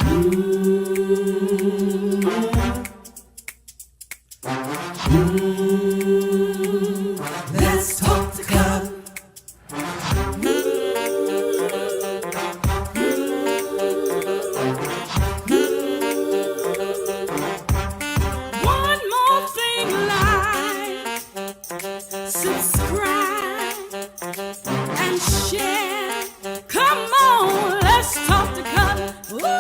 Let's talk the club. One more thing, like, subscribe, and share. Come on, let's talk the club. Woo!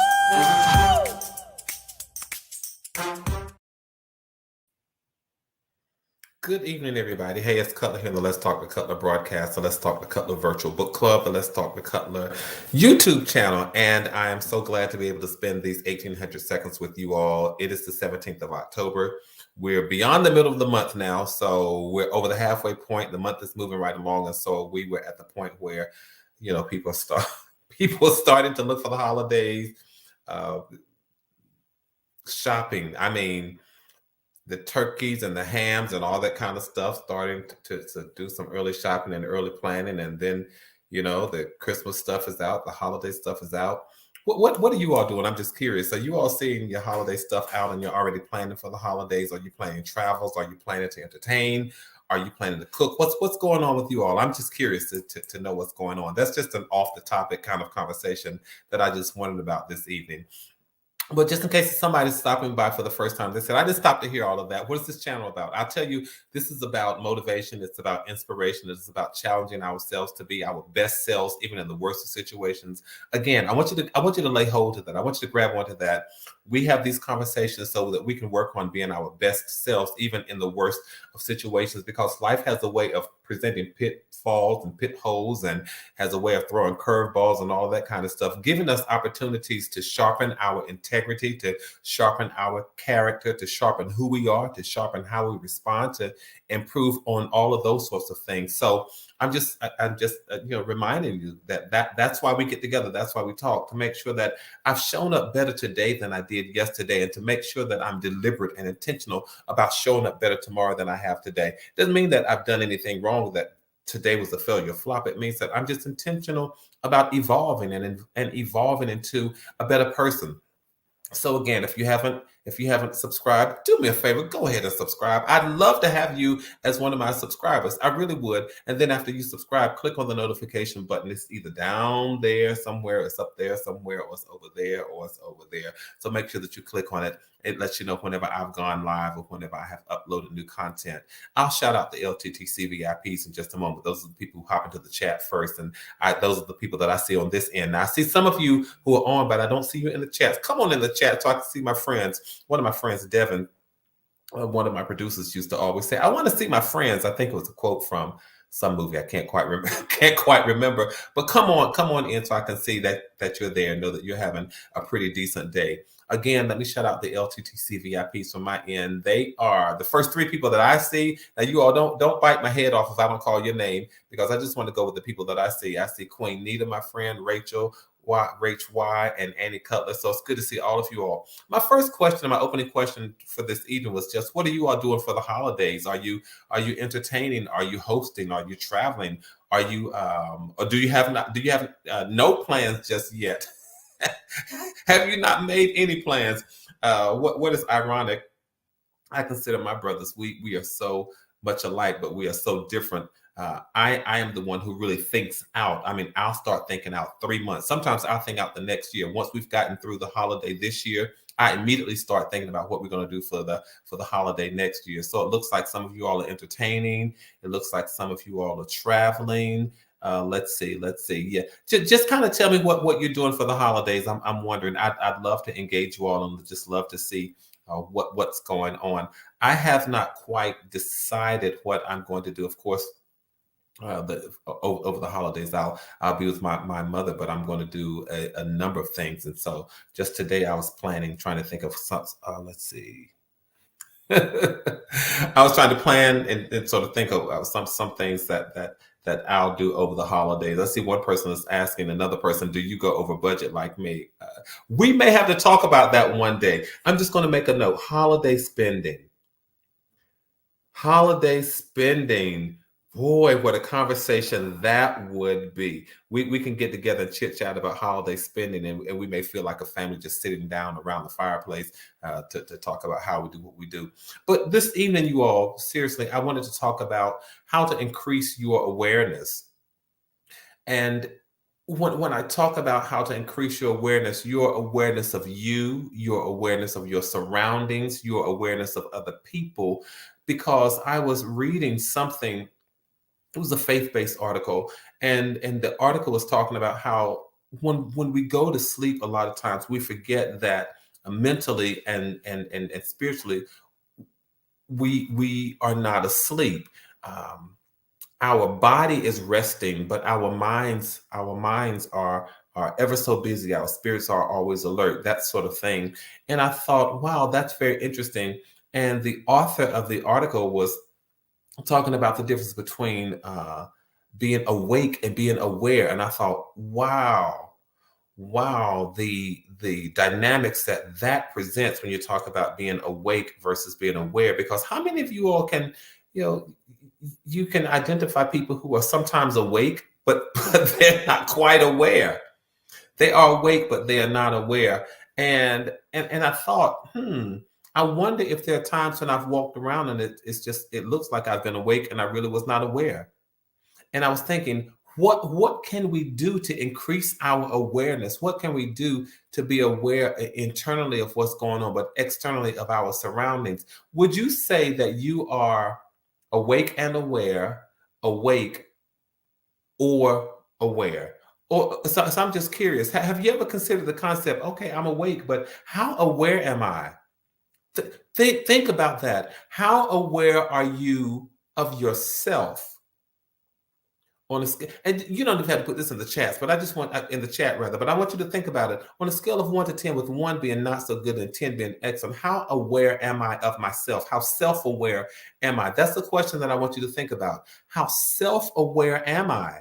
Good evening, everybody. Hey, it's Cutler here in the Let's Talk to Cutler broadcast, the Let's Talk to Cutler virtual book club, the Let's Talk to Cutler YouTube channel. And I am so glad to be able to spend these 1,800 seconds with you all. It is the 17th of October. We're beyond the middle of the month now, so we're over the halfway point. The month is moving right along, and so we were at the point where, people are starting to look for the holidays, shopping. I mean, the turkeys and the hams and all that kind of stuff, starting to do some early shopping and early planning. And then, the Christmas stuff is out, the holiday stuff is out. What are you all doing? I'm just curious. Are you all seeing your holiday stuff out and you're already planning for the holidays? Are you planning travels? Are you planning to entertain? Are you planning to cook? What's going on with you all? I'm just curious to know what's going on. That's just an off the topic kind of conversation that I just wondered about this evening. But just in case somebody's stopping by for the first time, they said, I just stopped to hear all of that. What is this channel about? I'll tell you, this is about motivation. It's about inspiration. It's about challenging ourselves to be our best selves, even in the worst of situations. Again, I want you to lay hold to that. I want you to grab onto that. We have these conversations so that we can work on being our best selves, even in the worst of situations, because life has a way of presenting pitfalls and pit holes, and has a way of throwing curveballs and all that kind of stuff, giving us opportunities to sharpen our integrity, to sharpen our character, to sharpen who we are, to sharpen how we respond, to improve on all of those sorts of things. So I'm just reminding you that's why we get together. That's why we talk, to make sure that I've shown up better today than I did yesterday, and to make sure that I'm deliberate and intentional about showing up better tomorrow than I have today. Doesn't mean that I've done anything wrong, that today was a failure flop. It means that I'm just intentional about evolving and evolving into a better person. So again, if you haven't subscribed, do me a favor, go ahead and subscribe. I'd love to have you as one of my subscribers. I really would. And then after you subscribe, click on the notification button. It's either down there somewhere, it's up there somewhere, or it's over there, or it's over there. So make sure that you click on it. It lets you know whenever I've gone live or whenever I have uploaded new content. I'll shout out the LTTC VIPs in just a moment. Those are the people who hop into the chat first. And those are the people that I see on this end. Now, I see some of you who are on, but I don't see you in the chat. Come on in the chat so I can see my friends. One of my friends, Devin, one of my producers, used to always say, I want to see my friends. I think it was a quote from some movie. I can't quite remember. But come on in so I can see that you're there and know that you're having a pretty decent day. Again, let me shout out the LTTC VIPs from my end. They are the first three people that I see. Now, you all don't bite my head off if I don't call your name, because I just want to go with the people that I see. I see Queen Nita, my friend, Rachel Y, and Annie Cutler. So it's good to see all of you all. My first question, my opening question for this evening was just, what are you all doing for the holidays? Are you entertaining? Are you hosting? Are you traveling? Are you or do you have no plans just yet? Have you not made any plans? What is ironic, I consider my brothers, we are so much alike, but we are so different. I am the one who really thinks out. I mean, I'll start thinking out 3 months. Sometimes I'll think out the next year. Once we've gotten through the holiday this year, I immediately start thinking about what we're going to do for the holiday next year. So it looks like some of you all are entertaining. It looks like some of you all are traveling. Let's see. Yeah, just kind of tell me what you're doing for the holidays. I'm wondering. I'd love to engage you all, and just love to see what's going on. I have not quite decided what I'm going to do. Of course, over the holidays, I'll be with my mother, but I'm going to do a number of things. And so just today, I was trying to think of some. Let's see. I was trying to plan and sort of think of some things that I'll do over the holidays. I see one person is asking another person, do you go over budget like me? We may have to talk about that one day. I'm just going to make a note. Holiday spending. Boy, what a conversation that would be. We can get together and chit chat about holiday spending, and we may feel like a family just sitting down around the fireplace to talk about how we do what we do. But this evening, you all, seriously, I wanted to talk about how to increase your awareness. And when I talk about how to increase your awareness of you, your awareness of your surroundings, your awareness of other people, because I was reading something. It was a faith-based article, and the article was talking about how when we go to sleep, a lot of times we forget that mentally and spiritually we are not asleep. Um, our body is resting, but our minds are ever so busy. Our spirits are always alert, that sort of thing. And I thought, wow, that's very interesting. And the author of the article was talking about the difference between being awake and being aware. And I thought, wow, wow, the dynamics that presents when you talk about being awake versus being aware. Because how many of you all can, you know, you can identify people who are sometimes awake, but, but they're not quite aware. They are awake, but they are not aware. And I thought, I wonder if there are times when I've walked around and it looks like I've been awake and I really was not aware. And I was thinking, what can we do to increase our awareness? What can we do to be aware internally of what's going on, but externally of our surroundings? Would you say that you are awake and aware, awake or aware? Or so I'm just curious. Have you ever considered the concept? Okay, I'm awake, but how aware am I? Think about that. How aware are you of yourself on a scale? And you don't even have to put this in the chats, but I just want in the chat rather. But I want you to think about it on a scale of 1 to 10, with 1 being not so good and 10 being excellent. How aware am I of myself? How self-aware am I? That's the question that I want you to think about. How self-aware am I?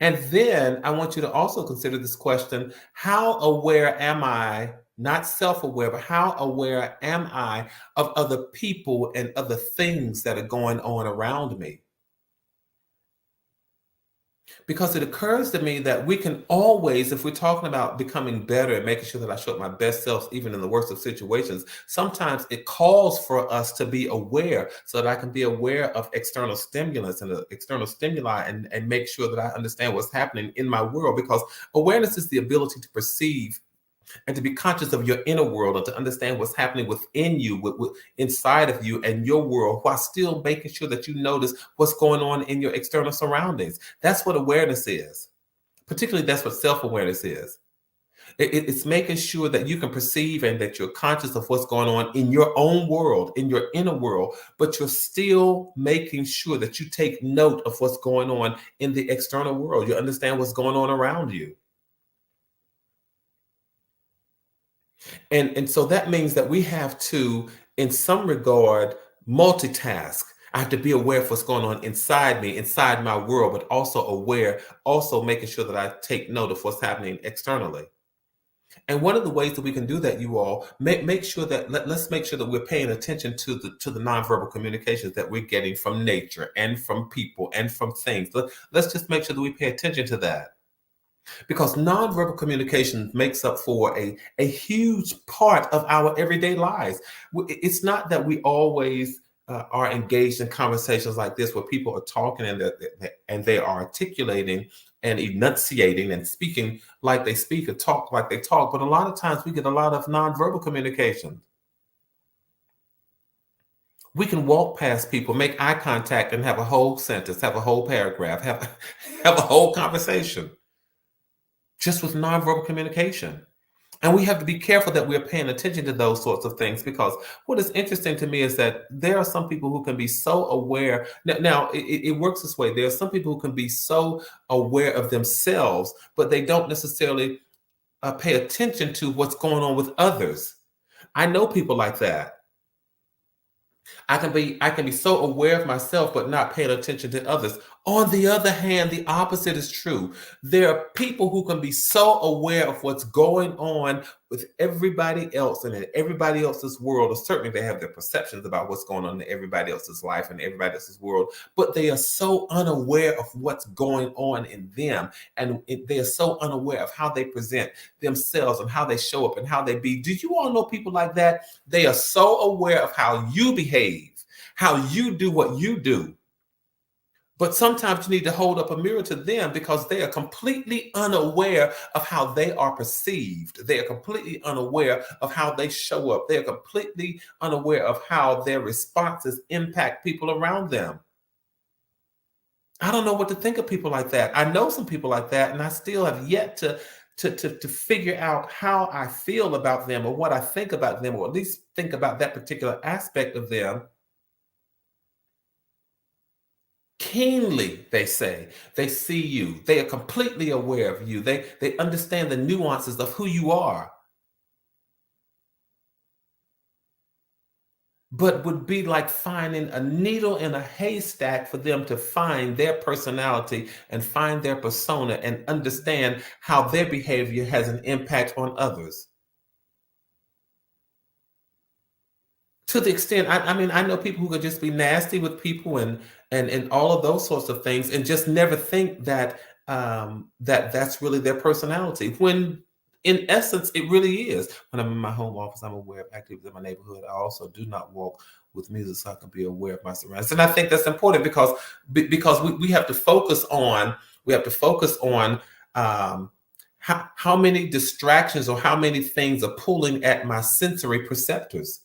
And then I want you to also consider this question: how aware am I? Not self aware, but how aware am I of other people and other things that are going on around me? Because it occurs to me that we can always, if we're talking about becoming better and making sure that I show up my best self, even in the worst of situations, sometimes it calls for us to be aware so that I can be aware of external stimulus and external stimuli and make sure that I understand what's happening in my world. Because awareness is the ability to perceive and to be conscious of your inner world and to understand what's happening within you, inside of you and your world, while still making sure that you notice what's going on in your external surroundings. That's what awareness is. Particularly, that's what self-awareness is. It's making sure that you can perceive and that you're conscious of what's going on in your own world, in your inner world, but you're still making sure that you take note of what's going on in the external world. You understand what's going on around you. And so that means that we have to, in some regard, multitask. I have to be aware of what's going on inside me, inside my world, but also aware, also making sure that I take note of what's happening externally. And one of the ways that we can do that, you all, make sure that let's make sure that we're paying attention to the nonverbal communications that we're getting from nature and from people and from things. Let's just make sure that we pay attention to that. Because nonverbal communication makes up for a huge part of our everyday lives. It's not that we always are engaged in conversations like this where people are talking and they are articulating and enunciating and speaking like they speak and talk like they talk. But a lot of times we get a lot of nonverbal communication. We can walk past people, make eye contact, and have a whole sentence, have a whole paragraph, have a whole conversation just with nonverbal communication. And we have to be careful that we're paying attention to those sorts of things, because what is interesting to me is that there are some people who can be so aware. Now it works this way. There are some people who can be so aware of themselves, but they don't necessarily pay attention to what's going on with others. I know people like that. I can be so aware of myself, but not paying attention to others. On the other hand, the opposite is true. There are people who can be so aware of what's going on with everybody else and in everybody else's world, or certainly they have their perceptions about what's going on in everybody else's life and everybody else's world, but they are so unaware of what's going on in them. And they are so unaware of how they present themselves and how they show up and how they be. Do you all know people like that? They are so aware of how you behave, how you do what you do. But sometimes you need to hold up a mirror to them because they are completely unaware of how they are perceived. They are completely unaware of how they show up. They are completely unaware of how their responses impact people around them. I don't know what to think of people like that. I know some people like that, and I still have yet to figure out how I feel about them or what I think about them, or at least think about that particular aspect of them. Keenly, they say. They see you. They are completely aware of you. They understand the nuances of who you are. But would be like finding a needle in a haystack for them to find their personality and find their persona and understand how their behavior has an impact on others. To the extent, I mean, I know people who could just be nasty with people and all of those sorts of things, and just never think that that's really their personality. When in essence, it really is. When I'm in my home office, I'm aware of activities in my neighborhood. I also do not walk with music, so I can be aware of my surroundings. And I think that's important because we have to focus on how many distractions or how many things are pulling at my sensory perceptors.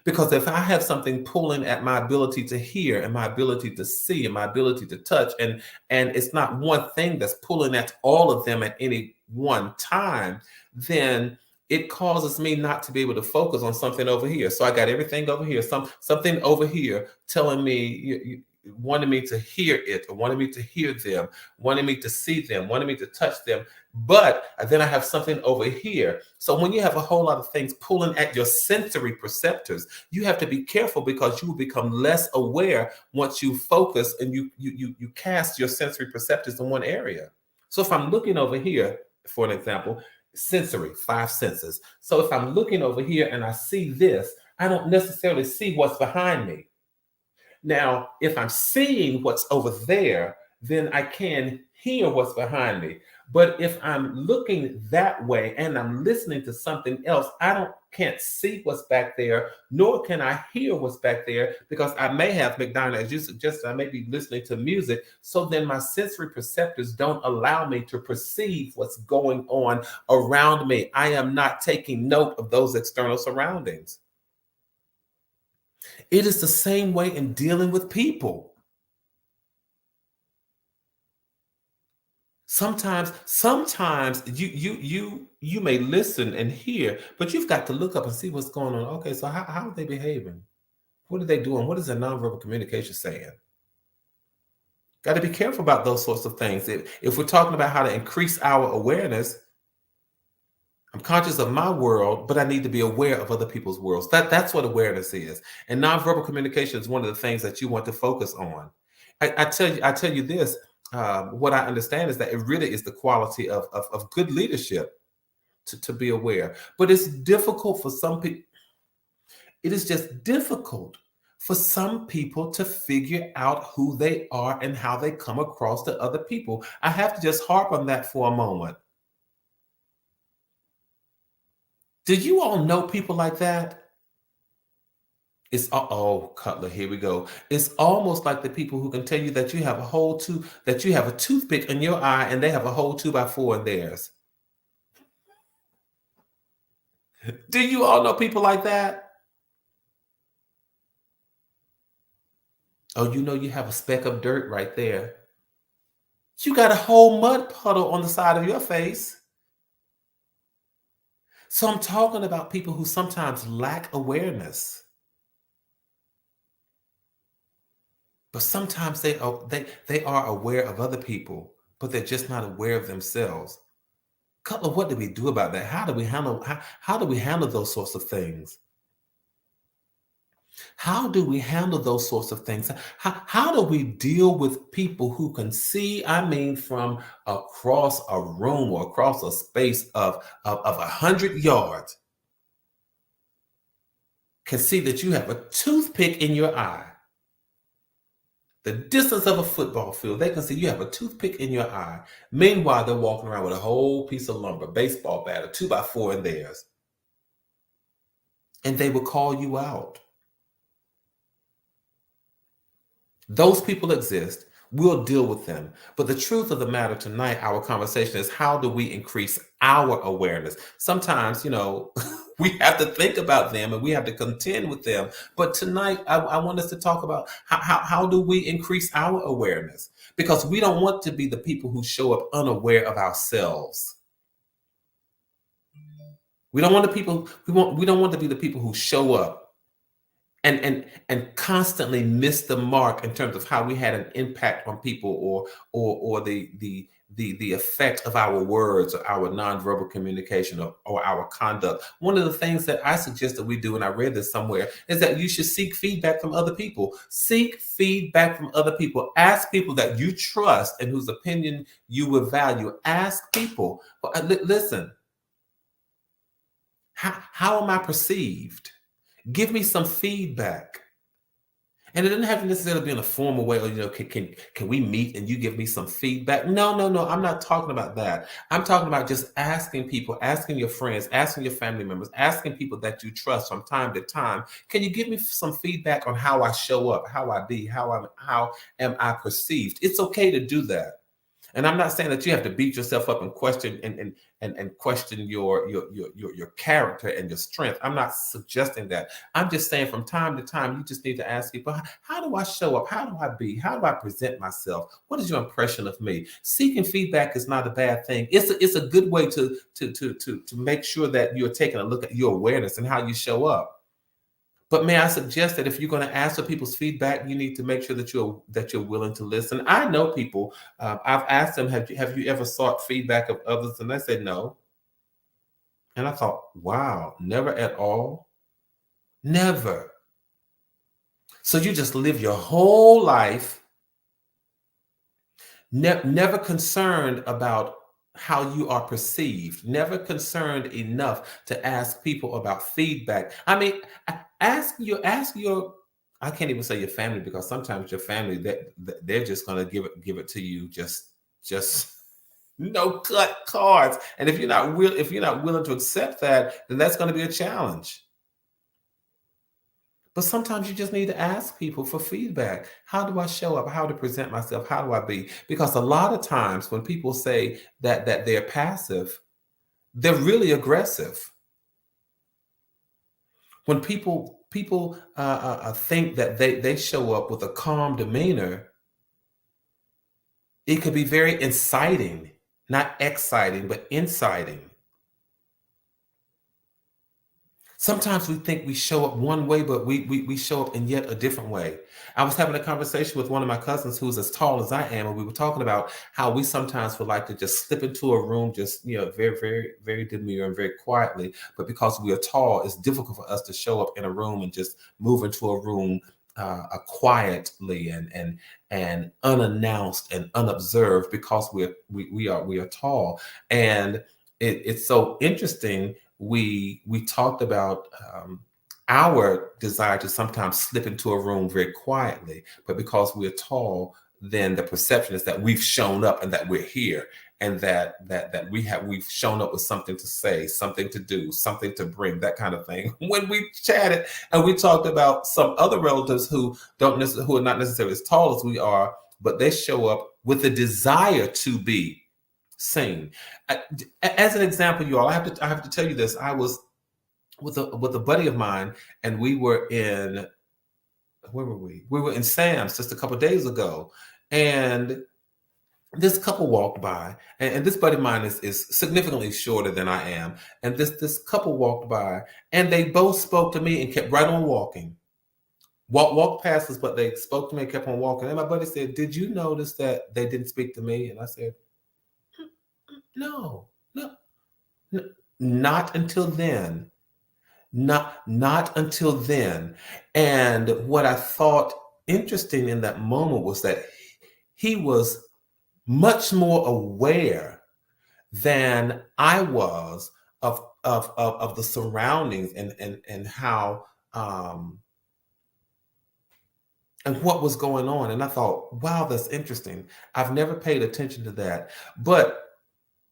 Because if I have something pulling at my ability to hear and my ability to see and my ability to touch, and it's not one thing that's pulling at all of them at any one time, then it causes me not to be able to focus on something over here. So I got everything over here, something over here telling me, wanting me to hear it, or wanting me to hear them, wanting me to see them, wanting me to touch them. But then I have something over here. So when you have a whole lot of things pulling at your sensory perceptors, you have to be careful because you will become less aware once you focus and you cast your sensory perceptors in one area. So if I'm looking over here, for an example, sensory, 5 senses. So if I'm looking over here and I see this, I don't necessarily see what's behind me. Now, if I'm seeing what's over there, then I can hear what's behind me. But if I'm looking that way and I'm listening to something else, can't see what's back there, nor can I hear what's back there, because I may have, McDonald, as you suggested, I may be listening to music. So then my sensory perceptors don't allow me to perceive what's going on around me. I am not taking note of those external surroundings. It is the same way in dealing with people. Sometimes you may listen and hear, but you've got to look up and see what's going on. Okay, so how are they behaving? What are they doing? What is their nonverbal communication saying? Got to be careful about those sorts of things. If we're talking about how to increase our awareness, I'm conscious of my world, but I need to be aware of other people's worlds. That's what awareness is. And nonverbal communication is one of the things that you want to focus on. I tell you this. What I understand is that it really is the quality of good leadership to be aware. But it's difficult for some people. It is just difficult for some people to figure out who they are and how they come across to other people. I have to just harp on that for a moment. Do you all know people like that? It's Cutler, here we go. It's almost like the people who can tell you that you have a toothpick in your eye and they have a whole 2x4 in theirs. Do you all know people like that? Oh, you have a speck of dirt right there. You got a whole mud puddle on the side of your face. So I'm talking about people who sometimes lack awareness. But sometimes they are aware of other people, but they're just not aware of themselves. Cutler, what do we do about that? How do we handle those sorts of things? How do we handle those sorts of things? How do we deal with people who can see, I mean, from across a room or across a space of 100 yards, can see that you have a toothpick in your eye? The distance of a football field, they can see you have a toothpick in your eye. Meanwhile, they're walking around with a whole piece of lumber, baseball bat, a 2x4 in theirs. And they will call you out. Those people exist. We'll deal with them. But the truth of the matter tonight, our conversation is, how do we increase our awareness? Sometimes, we have to think about them and we have to contend with them. But tonight, I want us to talk about how do we increase our awareness? Because we don't want to be the people who show up unaware of ourselves. We don't want the people, we don't want to be the people who show up and constantly miss the mark in terms of how we had an impact on people, or the effect of our words or our nonverbal communication, or our conduct. One of the things that I suggest that we do, and I read this somewhere, is that you should seek feedback from other people. Seek feedback from other people. Ask people that you trust and whose opinion you would value. Ask people, listen, how am I perceived? Give me some feedback. And it doesn't have to necessarily be in a formal way, or, can we meet and you give me some feedback? No. I'm not talking about that. I'm talking about just asking people, asking your friends, asking your family members, asking people that you trust from time to time. Can you give me some feedback on how I show up, how I be, how am I perceived? It's okay to do that. And I'm not saying that you have to beat yourself up and question and question your character and your strength. I'm not suggesting that. I'm just saying from time to time, you just need to ask people, how do I show up? How do I be? How do I present myself? What is your impression of me? Seeking feedback is not a bad thing. It's a good way to make sure that you're taking a look at your awareness and how you show up. But may I suggest that if you're going to ask for people's feedback, you need to make sure that you're willing to listen. I know people. I've asked them, have you ever sought feedback of others? And they said no. And I thought, wow, never at all, never. So you just live your whole life, never concerned about how you are perceived, never concerned enough to ask people about feedback. I mean, ask your, I can't even say your family, because sometimes your family, they're just going to give it to you, just no cut cards. And if you're not willing to accept that, then that's going to be a challenge. But sometimes you just need to ask people for feedback. How do I show up? How to present myself? How do I be? Because a lot of times when people say that they're passive, they're really aggressive. When people think that they show up with a calm demeanor, it could be very inciting, not exciting, but inciting. Sometimes we think we show up one way, but we show up in yet a different way. I was having a conversation with one of my cousins who's as tall as I am, and we were talking about how we sometimes would like to just slip into a room, just very, very, very demure and very quietly. But because we are tall, it's difficult for us to show up in a room and just move into a room quietly and unannounced and unobserved, because we are tall. And it's so interesting. We talked about our desire to sometimes slip into a room very quietly, but because we're tall, then the perception is that we've shown up and that we're here, and that we've shown up with something to say, something to do, something to bring, that kind of thing. When we chatted and we talked about some other relatives who are not necessarily as tall as we are, but they show up with a desire to be seen. As an example, you all, I have to tell you this. I was with a buddy of mine, and we were in, where were we? We were in Sam's just a couple of days ago, and this couple walked by, and this buddy of mine is significantly shorter than I am, and this couple walked by, and they both spoke to me and kept right on walking. Walked past us, but they spoke to me and kept on walking. And my buddy said, "Did you notice that they didn't speak to me?" And I said, No, not until then. Not until then. And what I thought interesting in that moment was that he was much more aware than I was of the surroundings and how and what was going on. And I thought, wow, that's interesting. I've never paid attention to that. But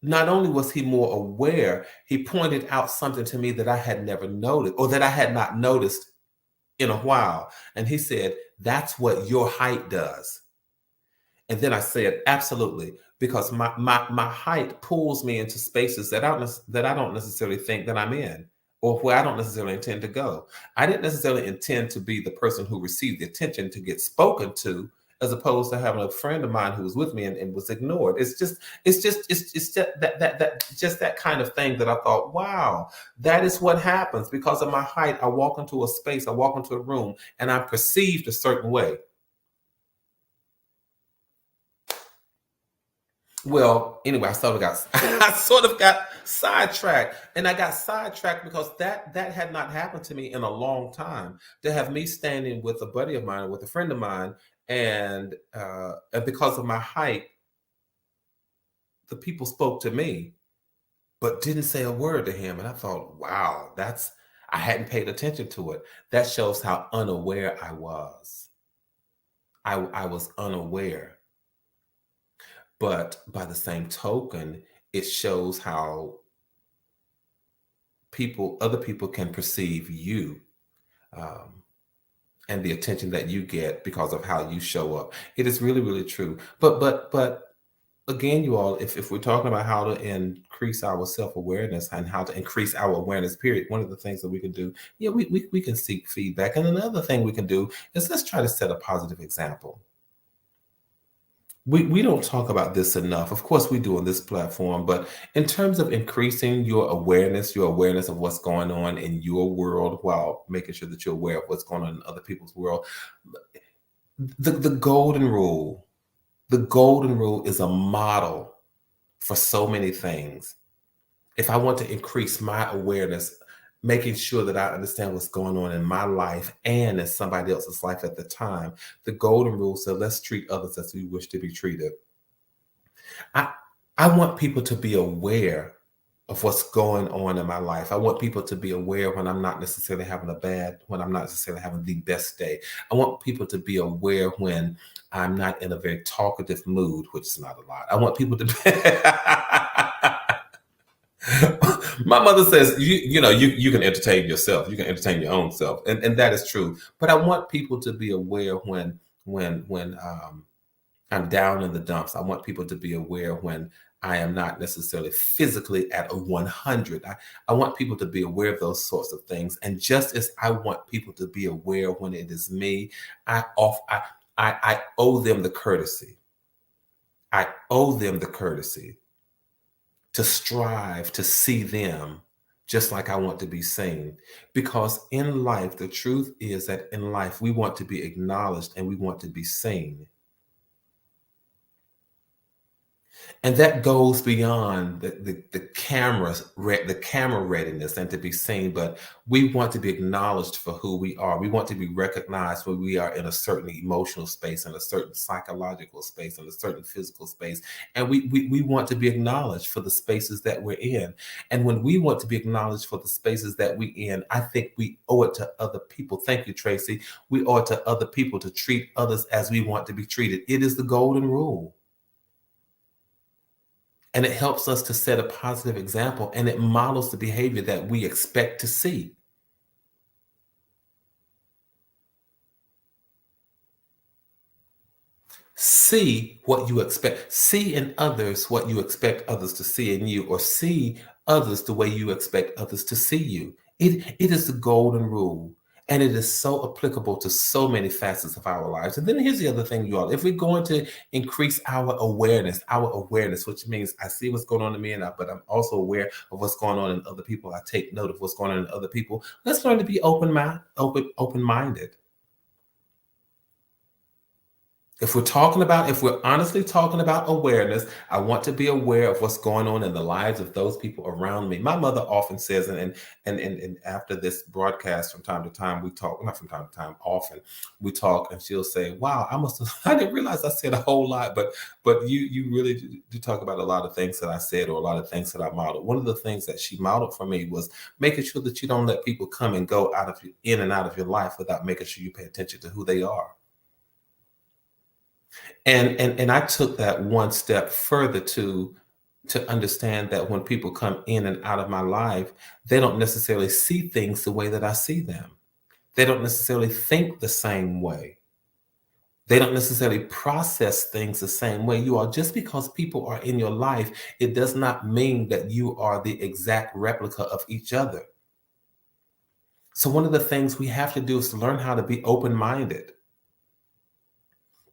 not only was he more aware, he pointed out something to me that I had never noticed or that I had not noticed in a while. And he said, that's what your height does. And then I said, absolutely, because my height pulls me into spaces that I don't necessarily think that I'm in, or where I don't necessarily intend to go. I didn't necessarily intend to be the person who received the attention to get spoken to, as opposed to having a friend of mine who was with me and was ignored. It's just that kind of thing that I thought, wow, that is what happens because of my height. I walk into a space, I walk into a room, and I'm perceived a certain way. Well, anyway, I sort of got sidetracked, and I got sidetracked because that had not happened to me in a long time. To have me standing with a buddy of mine, with a friend of mine, and because of my height, the people spoke to me, but didn't say a word to him. And I thought, wow, I hadn't paid attention to it. That shows how unaware I was. I was unaware. But by the same token, it shows how other people can perceive you, and the attention that you get because of how you show up. It is really, really true. But again, you all, if we're talking about how to increase our self-awareness and how to increase our awareness, period, one of the things that we can do, yeah, we can seek feedback. And another thing we can do is let's try to set a positive example. We don't talk about this enough. Of course, we do on this platform, but in terms of increasing your awareness of what's going on in your world while making sure that you're aware of what's going on in other people's world, the golden rule is a model for so many things. If I want to increase my awareness, making sure that I understand what's going on in my life and in somebody else's life at the time, the golden rule says, let's treat others as we wish to be treated. I want people to be aware of what's going on in my life. I want people to be aware when I'm not necessarily having the best day. I want people to be aware when I'm not in a very talkative mood, which is not a lot. I want people to My mother says, you can entertain yourself. You can entertain your own self. And that is true. But I want people to be aware when I'm down in the dumps. I want people to be aware when I am not necessarily physically at a 100. I want people to be aware of those sorts of things. And just as I want people to be aware when it is me, I owe them the courtesy. I owe them the courtesy to strive to see them just like I want to be seen. Because in life, the truth is that in life, we want to be acknowledged and we want to be seen. And that goes beyond the camera readiness and to be seen, but we want to be acknowledged for who we are. We want to be recognized when we are in a certain emotional space, in a certain psychological space, in a certain physical space. And we want to be acknowledged for the spaces that we're in. And when we want to be acknowledged for the spaces that we're in, I think we owe it to other people. Thank you, Tracy. We owe it to other people to treat others as we want to be treated. It is the golden rule. And it helps us to set a positive example, and it models the behavior that we expect to see. See what you expect. See in others what you expect others to see in you, or see others the way you expect others to see you. It is the golden rule. And it is so applicable to so many facets of our lives. And then here's the other thing, you all. If we're going to increase our awareness, which means I see what's going on in me, but I'm also aware of what's going on in other people. I take note of what's going on in other people. Let's learn to be open-minded. If we're honestly talking about awareness, I want to be aware of what's going on in the lives of those people around me. My mother often says, and after this broadcast, from time to time, we talk, not from time to time, often we talk, and she'll say, "Wow, I didn't realize I said a whole lot, but you really do talk about a lot of things that I said or a lot of things that I modeled." One of the things that she modeled for me was making sure that you don't let people come and go in and out of your life without making sure you pay attention to who they are. And I took that one step further to understand that when people come in and out of my life, they don't necessarily see things the way that I see them. They don't necessarily think the same way. They don't necessarily process things the same way you are. Just because people are in your life, it does not mean that you are the exact replica of each other. So one of the things we have to do is to learn how to be open-minded.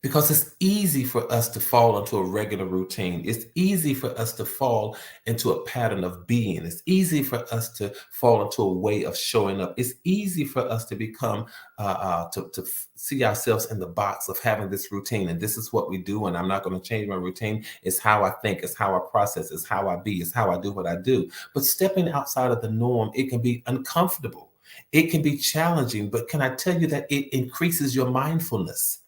Because it's easy for us to fall into a regular routine. It's easy for us to fall into a pattern of being. It's easy for us to fall into a way of showing up. It's easy for us to become, see ourselves in the box of having this routine. And this is what we do. And I'm not going to change my routine. It's how I think. It's how I process. It's how I be. It's how I do what I do. But stepping outside of the norm, it can be uncomfortable. It can be challenging. But can I tell you that it increases your mindfulness?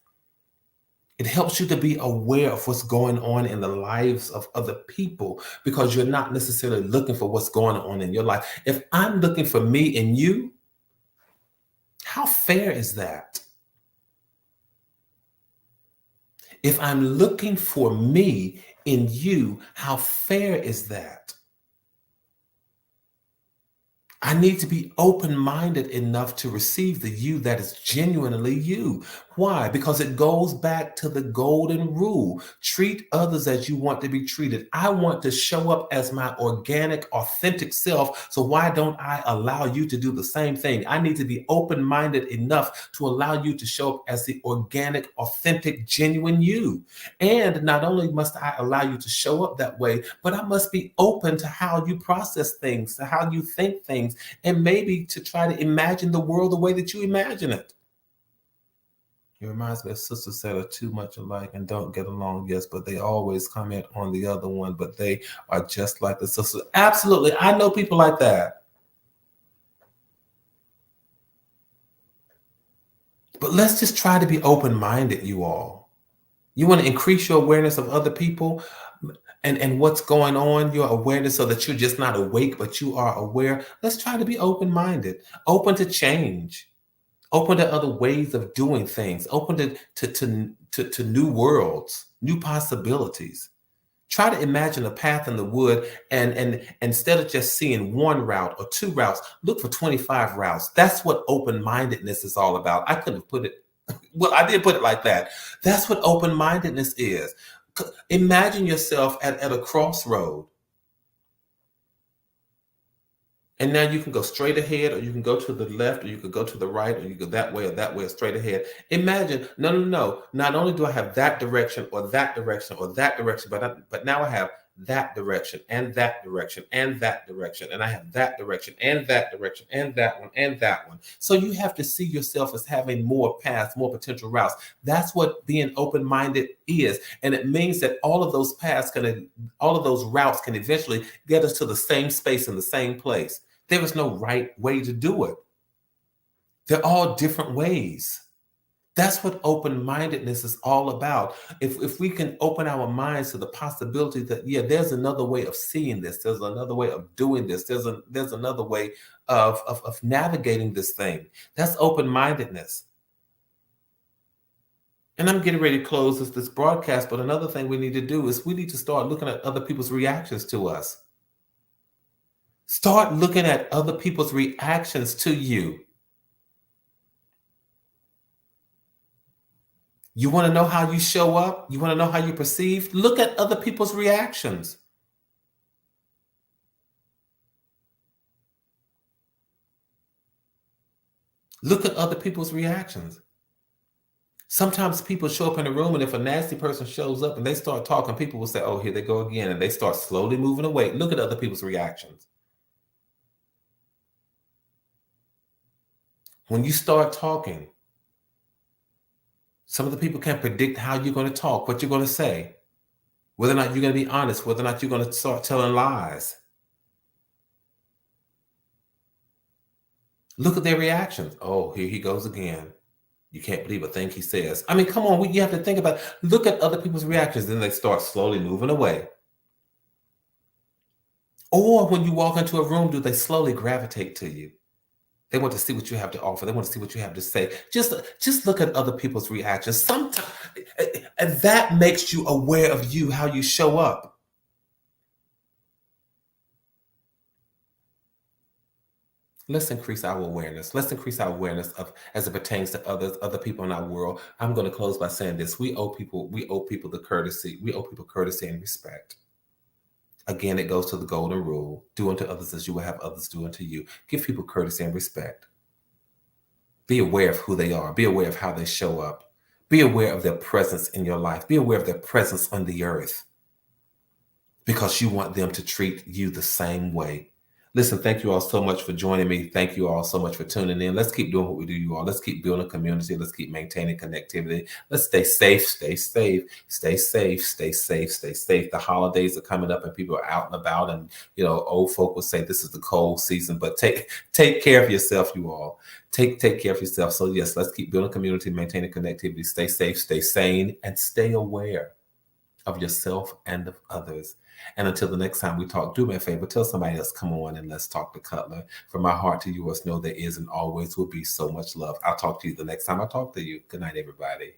It helps you to be aware of what's going on in the lives of other people because you're not necessarily looking for what's going on in your life. If I'm looking for me and you, how fair is that? If I'm looking for me in you, how fair is that? I need to be open-minded enough to receive the you that is genuinely you. Why? Because it goes back to the golden rule. Treat others as you want to be treated. I want to show up as my organic, authentic self. So why don't I allow you to do the same thing? I need to be open-minded enough to allow you to show up as the organic, authentic, genuine you. And not only must I allow you to show up that way, but I must be open to how you process things, to how you think things, and maybe to try to imagine the world the way that you imagine it. It reminds me of sisters that are too much alike and don't get along, yes, but they always comment on the other one, but they are just like the sisters. Absolutely. I know people like that. But let's just try to be open-minded, you all. You want to increase your awareness of other people and what's going on, your awareness, so that you're just not awake, but you are aware. Let's try to be open-minded, open to change, open to other ways of doing things, open to new worlds, new possibilities. Try to imagine a path in the wood, and instead of just seeing one route or two routes, look for 25 routes. That's what open-mindedness is all about. I couldn't have put it, well, I did put it like that. That's what open-mindedness is. Imagine yourself at a crossroad. And now you can go straight ahead, or you can go to the left, or you could go to the right, or you go that way or straight ahead. Imagine, no. Not only do I have that direction or that direction or that direction, but now I have that direction and that direction and that direction, and I have that direction and that direction and that one and that one. So you have to see yourself as having more paths, more potential routes. That's what being open-minded is, and it means that all of those routes can eventually get us to the same space in the same place. There is no right way to do it. They're all different ways. That's what open-mindedness is all about. If we can open our minds to the possibility that, yeah, there's another way of seeing this, there's another way of doing this, there's another way of navigating this thing. That's open-mindedness. And I'm getting ready to close this broadcast, but another thing we need to do is we need to start looking at other people's reactions to us. Start looking at other people's reactions to you. You want to know how you show up? You want to know how you perceive? Look at other people's reactions. Look at other people's reactions. Sometimes people show up in a room, and if a nasty person shows up and they start talking, people will say, oh, here they go again. And they start slowly moving away. Look at other people's reactions. When you start talking, Some of the people can't predict how you're going to talk, what you're going to say, whether or not you're going to be honest, whether or not you're going to start telling lies. Look at their reactions. Oh, here he goes again. You can't believe a thing he says. I mean, come on, you have to think about it. Look at other people's reactions. Then they start slowly moving away. Or when you walk into a room, do they slowly gravitate to you? They want to see what you have to offer. They want to see what you have to say. Just look at other people's reactions. Sometimes, and that makes you aware of you, how you show up. Let's increase our awareness. Let's increase our awareness of as it pertains to other people in our world. I'm going to close by saying this: we owe people the courtesy. We owe people courtesy and respect. Again, it goes to the golden rule: do unto others as you will have others do unto you. Give people courtesy and respect. Be aware of who they are. Be aware of how they show up. Be aware of their presence in your life. Be aware of their presence on the earth, because you want them to treat you the same way. Listen, thank you all so much for joining me. Thank you all so much for tuning in. Let's keep doing what we do, you all. Let's keep building community. Let's keep maintaining connectivity. Let's stay safe, stay safe, stay safe, stay safe, stay safe. The holidays are coming up and people are out and about, and old folk will say this is the cold season, but take care of yourself, you all. Take care of yourself. So yes, let's keep building community, maintaining connectivity, stay safe, stay sane, and stay aware of yourself and of others. And until the next time we talk, do me a favor, tell somebody else, come on and let's talk to Cutler. From my heart to yours, know there is and always will be so much love. I'll talk to you the next time I talk to you. Good night, everybody.